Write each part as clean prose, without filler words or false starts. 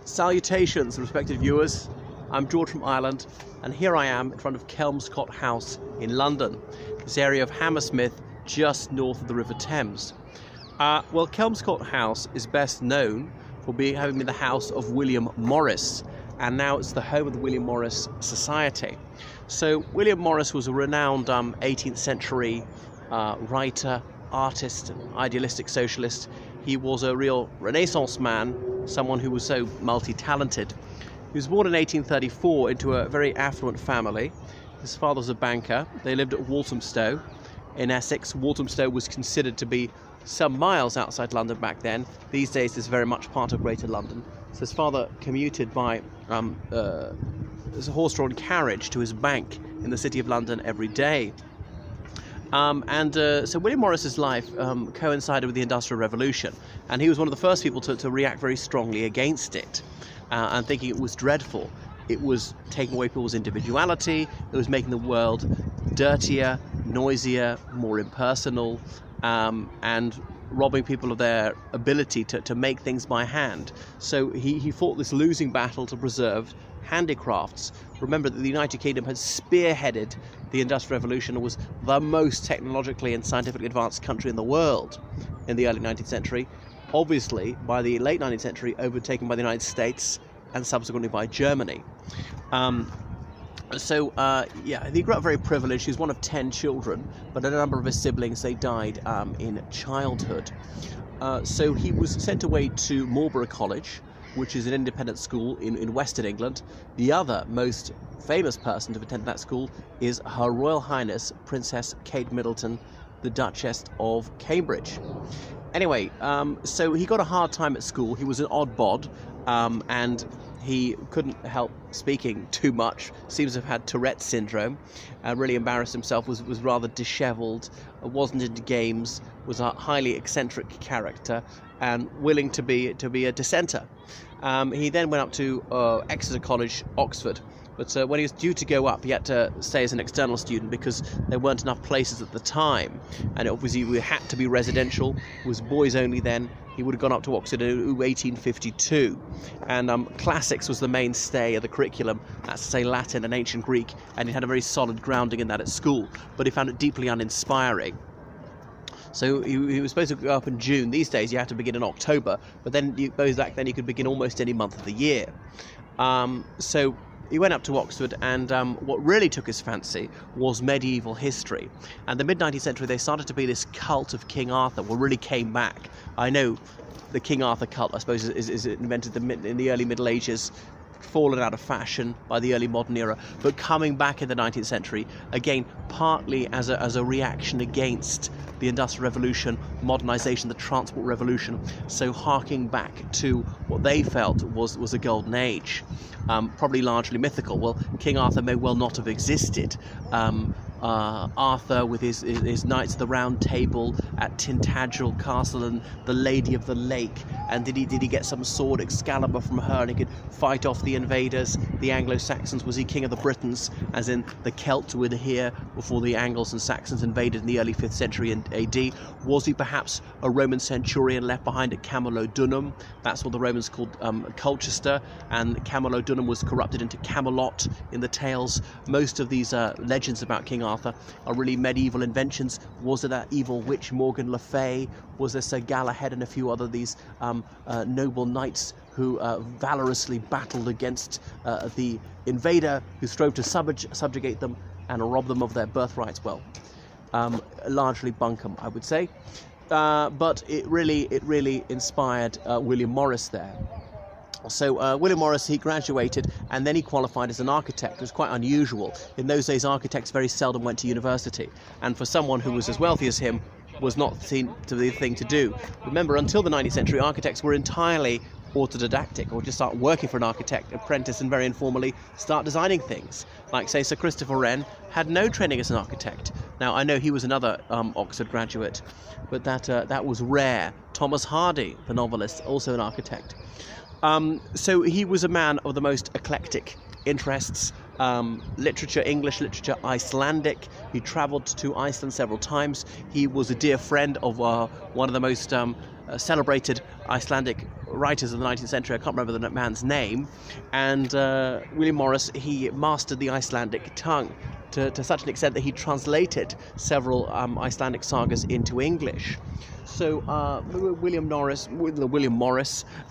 Salutations, respected viewers. I'm George from Ireland, and here I am in front of Kelmscott House in London, this area of Hammersmith just north of the River Thames. Well, Kelmscott House is best known for having been the house of William Morris, and now it's the home of the William Morris Society. So William Morris was a renowned 18th century writer, artist, and idealistic socialist. He was a real Renaissance man, someone who was so multi-talented. He was born in 1834 into a very affluent family. His father was a banker. They lived at Walthamstow in Essex. Walthamstow was considered to be some miles outside London back then. These days it's very much part of Greater London. So his father commuted by as a horse-drawn carriage to his bank in the City of London every day. So William Morris's life coincided with the Industrial Revolution, and he was one of the first people to react very strongly against it, and thinking it was dreadful. It was taking away people's individuality, it was making the world dirtier, noisier, more impersonal, and robbing people of their ability to make things by hand. So he fought this losing battle to preserve handicrafts. Remember that the United Kingdom had spearheaded the Industrial Revolution and was the most technologically and scientifically advanced country in the world in the early 19th century. Obviously, by the late 19th century, overtaken by the United States and subsequently by Germany. He grew up very privileged. He was one of 10 children, but a number of his siblings, they died in childhood. So he was sent away to Marlborough College, which is an independent school in Western England. The other most famous person to have attended that school is Her Royal Highness Princess Kate Middleton, the Duchess of Cambridge. Anyway, so he got a hard time at school. He was an odd bod, and he couldn't help speaking too much. Seems to have had Tourette's syndrome, really embarrassed himself, was rather dishevelled, wasn't into games, was a highly eccentric character, and willing to be a dissenter. He then went up to Exeter College, Oxford, but when he was due to go up, he had to stay as an external student because there weren't enough places at the time, and obviously we had to be residential. It was boys only then. He would have gone up to Oxford in 1852, and classics was the mainstay of the curriculum. That's to say Latin and ancient Greek, and he had a very solid grounding in that at school, but he found it deeply uninspiring. So he was supposed to go up in June. These days you have to begin in October, but then back then you could begin almost any month of the year. So he went up to Oxford, and what really took his fancy was medieval history. And the mid-19th century, they started to be this cult of King Arthur, what really came back. I know the King Arthur cult, I suppose, is invented in the early Middle Ages, fallen out of fashion by the early modern era, but coming back in the 19th century, again, partly as a reaction against the Industrial Revolution, modernization, the Transport Revolution, so harking back to what they felt was a golden age, probably largely mythical. Well, King Arthur may well not have existed. Arthur with his Knights of the Round Table at Tintagel Castle and the Lady of the Lake, and did he get some sword Excalibur from her and he could fight off the invaders, the Anglo-Saxons? Was he king of the Britons, as in the Celts were here before the Angles and Saxons invaded in the early 5th century AD? Was he perhaps a Roman centurion left behind at Camulodunum? That's what the Romans called Colchester, and Camulodunum was corrupted into Camelot in the tales. Most of these legends about King Arthur are really medieval inventions. Was there that evil witch Morgan Le Fay? Was there Sir Galahad and a few other these noble knights who valorously battled against the invader who strove to subjugate them and rob them of their birthrights? Well, largely bunkum, I would say. But it really inspired William Morris there. So William Morris, he graduated and then he qualified as an architect. It was quite unusual. In those days, architects very seldom went to university, and for someone who was as wealthy as him, was not seen to be the thing to do. Remember, until the 19th century, architects were entirely autodidactic, or just start working for an architect apprentice and very informally start designing things. Like, say, Sir Christopher Wren had no training as an architect. Now, I know he was another Oxford graduate, but that was rare. Thomas Hardy, the novelist, also an architect. So he was a man of the most eclectic interests. Literature, English literature, Icelandic. He travelled to Iceland several times. He was a dear friend of one of the most celebrated Icelandic writers of the 19th century. I can't remember the man's name. And William Morris, he mastered the Icelandic tongue to such an extent that he translated several Icelandic sagas into English. So William Morris,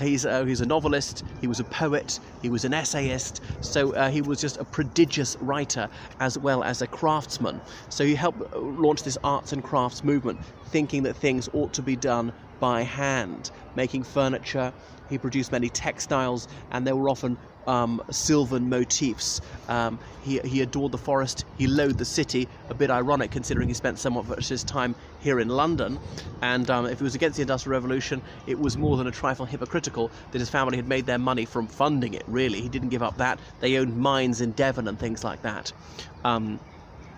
he's a novelist, he was a poet, he was an essayist, so he was just a prodigious writer as well as a craftsman. So he helped launch this arts and crafts movement, thinking that things ought to be done by hand, making furniture. He produced many textiles, and there were often sylvan motifs. He adored the forest, he loathed the city, a bit ironic considering he spent so much of his time here in London, and if he was against the Industrial Revolution, it was more than a trifle hypocritical that his family had made their money from funding it, really. He didn't give up that. They owned mines in Devon and things like that.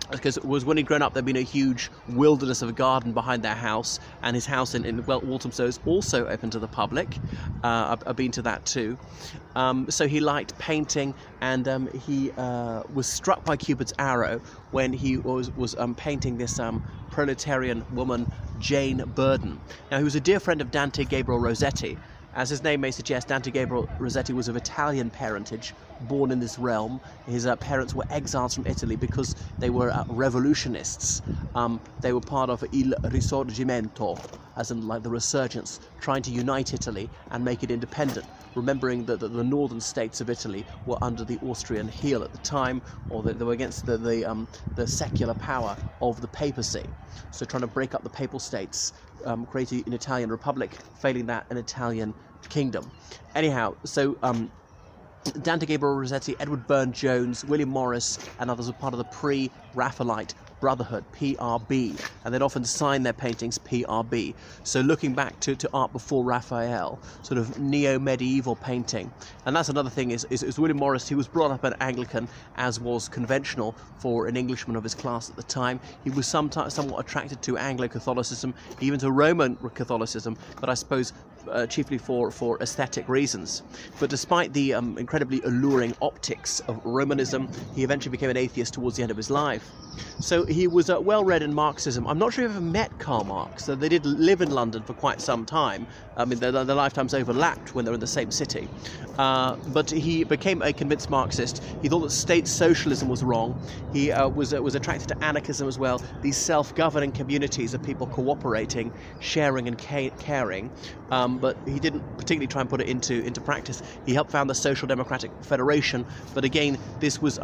Because it was when he'd grown up, there'd been a huge wilderness of a garden behind their house, and his house in Walthamstow is also open to the public. I've been to that too. So he liked painting, and he was struck by Cupid's arrow when he was painting this proletarian woman, Jane Burden. Now, he was a dear friend of Dante Gabriel Rossetti. As his name may suggest, Dante Gabriel Rossetti was of Italian parentage, born in this realm. His parents were exiles from Italy because they were revolutionists. They were part of Il Risorgimento, as in like the resurgence, trying to unite Italy and make it independent, remembering that the northern states of Italy were under the Austrian heel at the time, or that they were against the secular power of the papacy. So trying to break up the papal states, create an Italian republic, failing that, an Italian kingdom. Anyhow, so Dante Gabriel Rossetti, Edward Burne-Jones, William Morris, and others were part of the pre-Raphaelite Brotherhood, PRB, and they'd often sign their paintings PRB. So looking back to art before Raphael, sort of neo-medieval painting. And that's another thing is William Morris, he was brought up an Anglican, as was conventional for an Englishman of his class at the time. He was somewhat attracted to Anglo-Catholicism, even to Roman Catholicism, but I suppose chiefly for aesthetic reasons. But despite the incredibly alluring optics of Romanism, he eventually became an atheist towards the end of his life. So he was well read in Marxism. I'm not sure if he ever met Karl Marx, so they did live in London for quite some time. I mean, their lifetimes overlapped when they were in the same city. But he became a convinced Marxist. He thought that state socialism was wrong. He was attracted to anarchism as well, these self-governing communities of people cooperating, sharing and caring. But he didn't particularly try and put it into practice. He helped found the Social Democratic Federation, but again, this was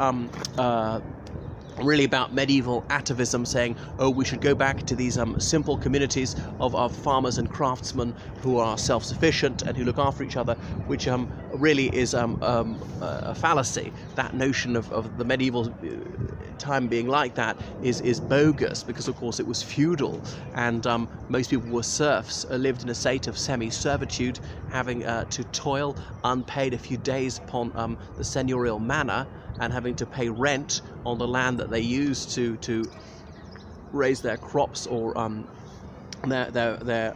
really about medieval atavism, saying, oh, we should go back to these simple communities of farmers and craftsmen who are self-sufficient and who look after each other, which really is a fallacy. That notion of the medieval time being like that is bogus, because of course it was feudal, and most people were serfs, lived in a state of semi-servitude, having to toil unpaid a few days upon the seigneurial manor, and having to pay rent on the land that they used to raise their crops or their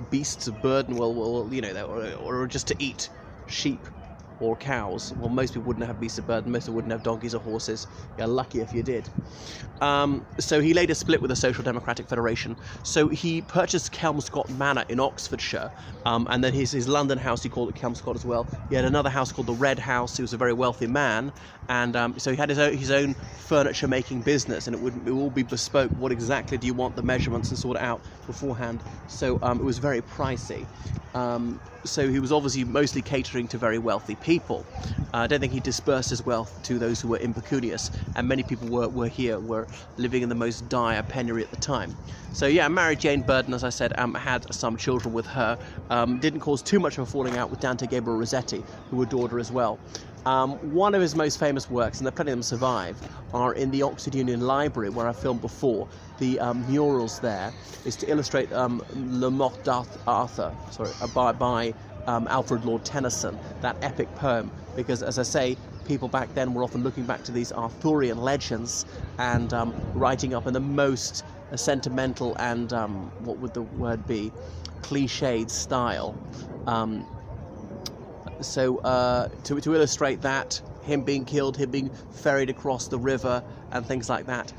beasts of burden, or just to eat sheep or cows. Well, most people wouldn't have beasts of burden, most people wouldn't have donkeys or horses. You're lucky if you did. So he later split with the Social Democratic Federation. So he purchased Kelmscott Manor in Oxfordshire, and then his London house, he called it Kelmscott as well. He had another house called the Red House. He was a very wealthy man, and so he had his own furniture making business, and it would all be bespoke. What exactly do you want, the measurements, and sort it out beforehand. So it was very pricey. So he was obviously mostly catering to very wealthy people. I don't think he dispersed his wealth to those who were impecunious, and many people were living in the most dire penury at the time. So yeah, married Jane Burden, as I said, had some children with her. Didn't cause too much of a falling out with Dante Gabriel Rossetti, who adored her as well. One of his most famous works, and there are plenty of them survive, are in the Oxford Union Library, where I filmed before. The murals there is to illustrate Le Morte d'Arthur, by Alfred Lord Tennyson, that epic poem, because, as I say, people back then were often looking back to these Arthurian legends and writing up in the most sentimental and, what would the word be, cliched style. So to illustrate that, him being killed, him being ferried across the river and things like that.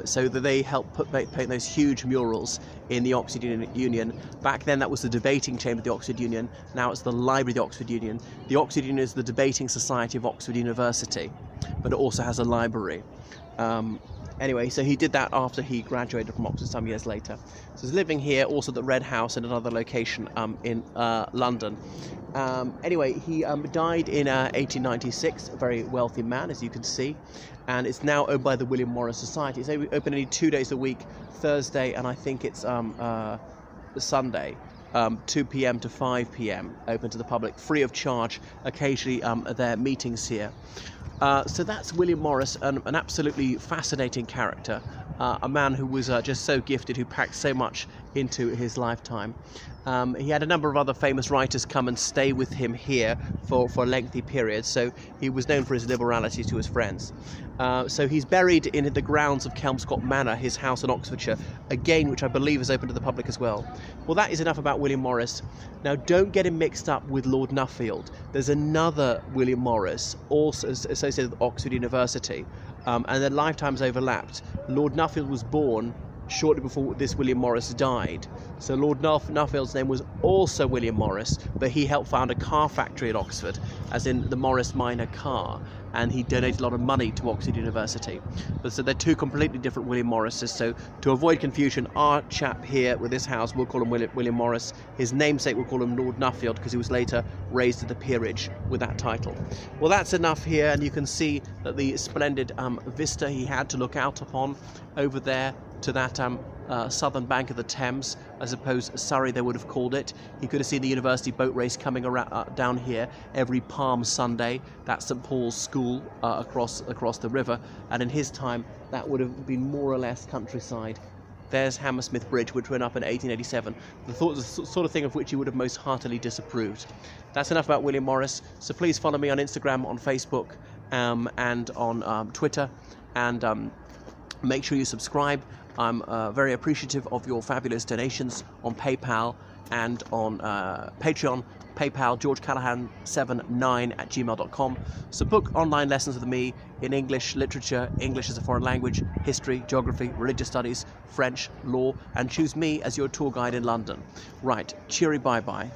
So that they helped paint those huge murals in the Oxford Union. Back then that was the debating chamber of the Oxford Union. Now it's the library of the Oxford Union. The Oxford Union is the debating society of Oxford University, but it also has a library. Anyway, so he did that after he graduated from Oxford some years later. So he's living here, also at the Red House in another location in London. Anyway, he died in 1896, a very wealthy man, as you can see, and it's now owned by the William Morris Society. It's open only 2 days a week, Thursday, and I think it's Sunday. 2 p.m. to 5 p.m. open to the public, free of charge. Occasionally there are meetings here. So that's William Morris, an absolutely fascinating character, a man who was just so gifted, who packed so much into his lifetime. He had a number of other famous writers come and stay with him here for a lengthy period, so he was known for his liberality to his friends. So he's buried in the grounds of Kelmscott Manor, his house in Oxfordshire, again, which I believe is open to the public as well. Well, that is enough about William Morris. Now, don't get him mixed up with Lord Nuffield. There's another William Morris, also associated with Oxford University, and their lifetimes overlapped. Lord Nuffield was born shortly before this William Morris died. So Lord Nuffield's name was also William Morris, but he helped found a car factory at Oxford, as in the Morris Minor car, and he donated a lot of money to Oxford University. But so they're two completely different William Morrises. So to avoid confusion, our chap here with this house, we'll call him William Morris. His namesake, we'll call him Lord Nuffield, because he was later raised to the peerage with that title. Well, that's enough here, and you can see that the splendid vista he had to look out upon over there to that southern bank of the Thames. I suppose Surrey they would have called it. He could have seen the university boat race coming around down here every Palm Sunday. That's St Paul's School across the river, and in his time that would have been more or less countryside. There's Hammersmith Bridge, which went up in 1887. The sort of thing of which he would have most heartily disapproved. That's enough about William Morris. So please follow me on Instagram, on Facebook, and on Twitter, and make sure you subscribe. I'm very appreciative of your fabulous donations on PayPal and on Patreon. PayPal, georgecallahan79@gmail.com. So book online lessons with me in English, literature, English as a foreign language, history, geography, religious studies, French, law, and choose me as your tour guide in London. Right, cheery bye-bye.